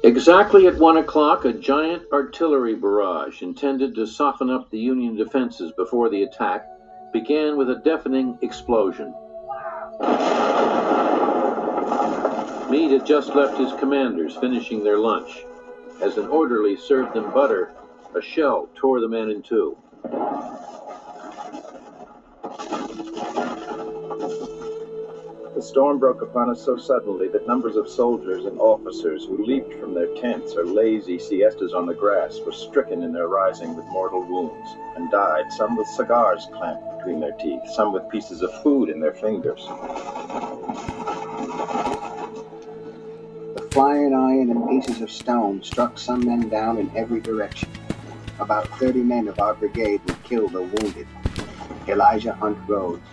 Exactly at 1 o'clock, a giant artillery barrage intended to soften up the Union defenses before the attack began with a deafening explosion. Meade had just left his commanders finishing their lunch. As an orderly served them butter, a shell tore the men in two. The storm broke upon us so suddenly that numbers of soldiers and officers who leaped from their tents or lazy siestas on the grass were stricken in their rising with mortal wounds and died, some with cigars clamped between their teeth, some with pieces of food in their fingers. The flying iron and pieces of stone struck some men down in every direction. About 30 men of our brigade were killed or wounded. Elijah Hunt Rhodes.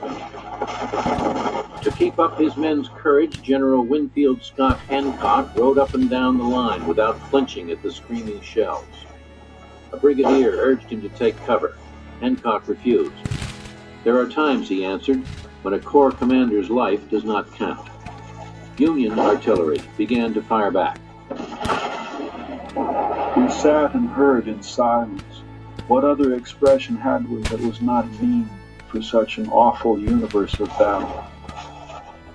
To keep up his men's courage, General Winfield Scott Hancock rode up and down the line without flinching at the screaming shells. A brigadier urged him to take cover. Hancock refused. There are times, he answered, when a corps commander's life does not count. Union artillery began to fire back. We sat and heard in silence. What other expression had we that was not mean for such an awful universe of battle?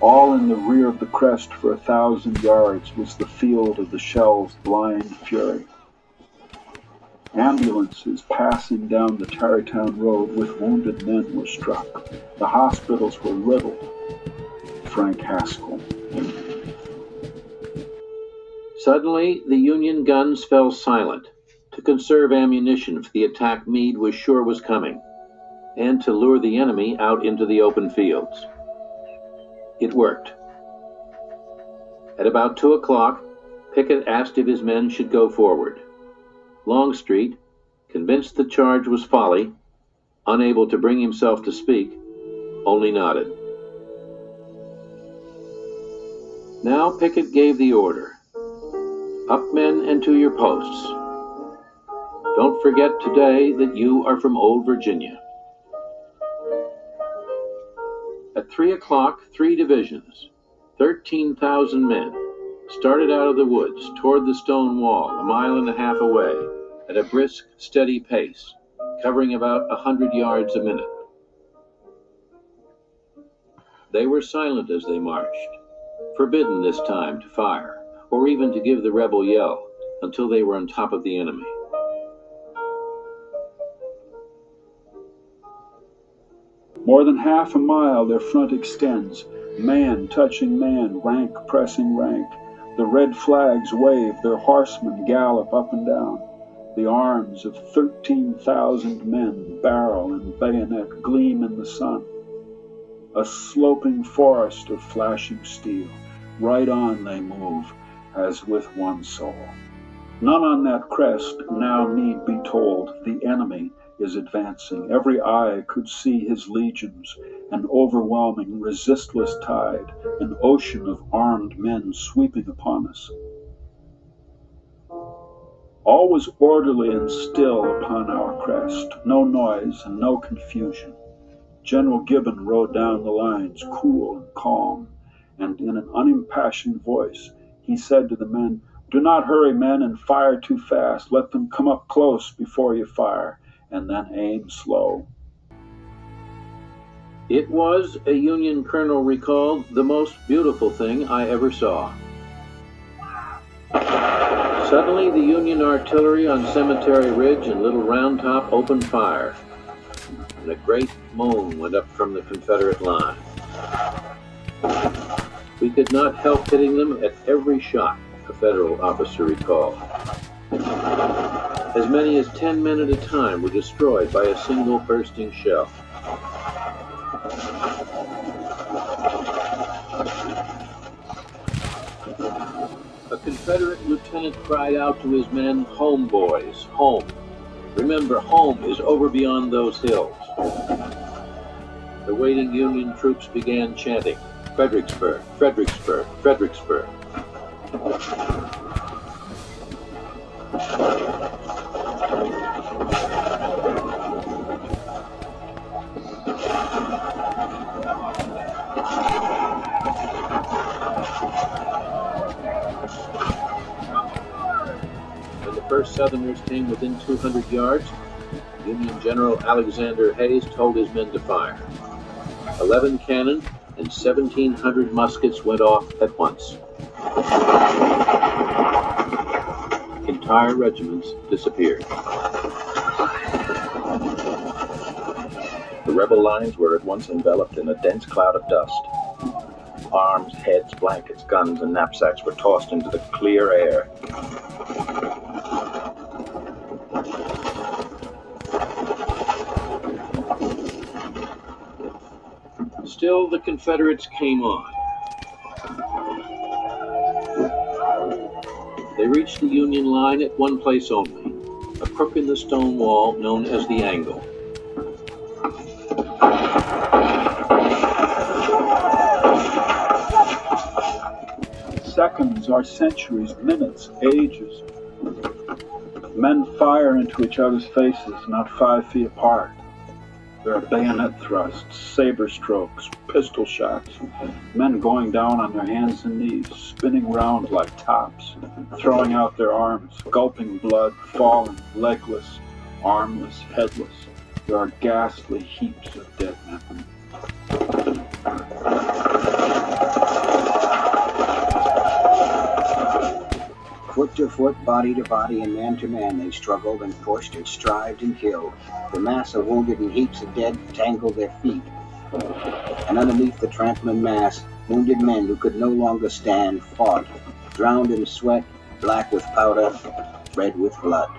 All in the rear of the crest for 1,000 yards was the field of the shell's blind fury. Ambulances passing down the Tarrytown Road with wounded men were struck. The hospitals were riddled. Frank Haskell. Suddenly, the Union guns fell silent to conserve ammunition for the attack Meade was sure was coming, and to lure the enemy out into the open fields. It worked. At about 2 o'clock, Pickett asked if his men should go forward. Longstreet, convinced the charge was folly, unable to bring himself to speak, only nodded. Now Pickett gave the order. Up, men, and to your posts. Don't forget today that you are from old Virginia. At 3 o'clock, 3 divisions, 13,000 men, started out of the woods toward the stone wall 1.5 miles away at a brisk, steady pace, covering about 100 yards a minute. They were silent as they marched, forbidden this time to fire, or even to give the rebel yell, until they were on top of the enemy. More than half a mile their front extends, man touching man, rank pressing rank. The red flags wave, their horsemen gallop up and down. The arms of 13,000 men, barrel and bayonet, gleam in the sun. A sloping forest of flashing steel. Right on they move, as with one soul. None on that crest now need be told the enemy is advancing. Every eye could see his legions, an overwhelming, resistless tide, an ocean of armed men sweeping upon us. All was orderly and still upon our crest, no noise and no confusion. General Gibbon rode down the lines, cool and calm, and in an unimpassioned voice, he said to the men, "Do not hurry, men, and fire too fast. Let them come up close before you fire, and then aim slow." It was, a Union colonel recalled, the most beautiful thing I ever saw. Suddenly, the Union artillery on Cemetery Ridge and Little Round Top opened fire, and a great moan went up from the Confederate line. We could not help hitting them at every shot, a Federal officer recalled. As many as 10 men at a time were destroyed by a single bursting shell. A Confederate lieutenant cried out to his men, "Home, boys, home. Remember, home is over beyond those hills." The waiting Union troops began chanting, "Fredericksburg, Fredericksburg, Fredericksburg." Southerners came within 200 yards, Union General Alexander Hayes told his men to fire. 11 cannon and 1,700 muskets went off at once. Entire regiments disappeared. The rebel lines were at once enveloped in a dense cloud of dust. Arms, heads, blankets, guns, and knapsacks were tossed into the clear air. Still, the Confederates came on. They reached the Union line at one place only, a crook in the stone wall known as the Angle. Seconds are centuries, minutes, ages. Men fire into each other's faces, not 5 feet apart. There are bayonet thrusts, saber strokes, pistol shots, men going down on their hands and knees, spinning round like tops, throwing out their arms, gulping blood, falling, legless, armless, headless. There are ghastly heaps of dead men. Foot to foot, body to body, and man to man, they struggled and pushed and strived and killed. The mass of wounded and heaps of dead tangled their feet. And underneath the trampling mass, wounded men who could no longer stand fought, drowned in sweat, black with powder, red with blood.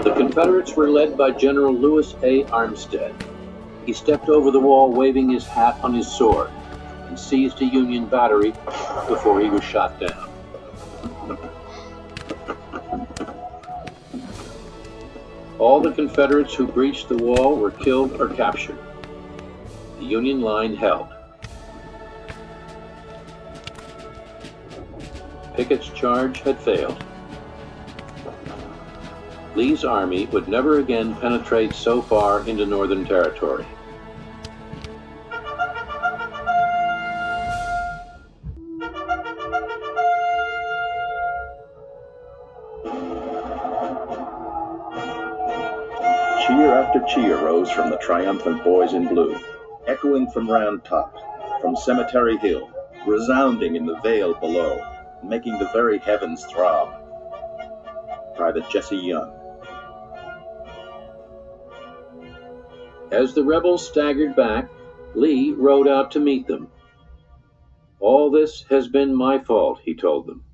The Confederates were led by General Lewis A. Armstead. He stepped over the wall waving his hat on his sword and seized a Union battery before he was shot down. All the Confederates who breached the wall were killed or captured. The Union line held. Pickett's charge had failed. Lee's army would never again penetrate so far into Northern territory. Cheer after cheer rose from the triumphant boys in blue, echoing from Round Top, from Cemetery Hill, resounding in the vale below, making the very heavens throb. Private Jesse Young. As the rebels staggered back, Lee rode out to meet them. "All this has been my fault," he told them.